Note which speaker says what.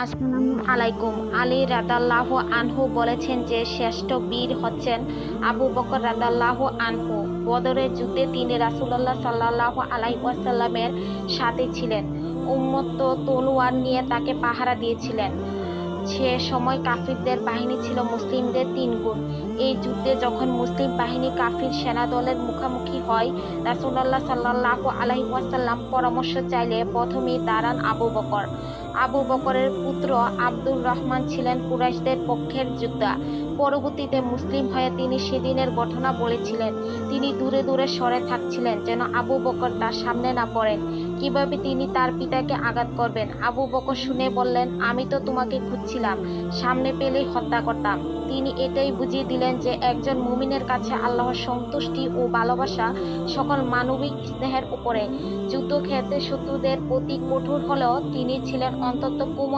Speaker 1: আসসালামু আলাইকুম। আলী রাদিয়াল্লাহু আনহু বলেছেন যে শ্রেষ্ঠ বীর হচ্ছেন আবু বকর রাদিয়াল্লাহু আনহু। বদরের যুদ্ধে তিনি রাসূলুল্লাহ সাল্লাল্লাহু আলাইহি ওয়াসাল্লামের সাথে ছিলেন। উম্মত তলোয়ার নিয়ে তাকে পাহারা দিয়েছিলেন। সে সময় কাফিরদের বাহিনী ছিল মুসলিমদের ৩ গুণ। এই যুদ্ধে যখন মুসলিম বাহিনী কাফির সেনাদলের মুখোমুখি হয়, রাসূলুল্লাহ সাল্লাল্লাহু আলাইহি ওয়াসাল্লাম পরামর্শ চাইলে প্রথমেই দাঁড়ান আবু বকর। আবু বকরের পুত্র আব্দুর রহমান ছিলেন কুরাইশদের পক্ষের যোদ্ধা। পরবর্তীতে মুসলিম হয়ে তিনি সেদিনের ঘটনা বলেছিলেন। তিনি দূরে দূরে সরে থাকছিলেন যেন আবু বকর তার সামনে না পড়েন। কিভাবে তিনি তার পিতাকে আঘাত করবেন। আবু বকর শুনে বললেন, আমি তো তোমাকে খুঁজছিলাম, সামনে পেলেই হত্যা করতাম। তিনি এটাই বুঝিয়ে দিলেন যে একজন মুমিনের কাছে আল্লাহর সন্তুষ্টি ও ভালোবাসা সকল মানবিক স্নেহের উপরে। যুদ্ধক্ষেত্রে শত্রুদের প্রতি কঠোর হলেও তিনি ছিলেন অন্তত কোমল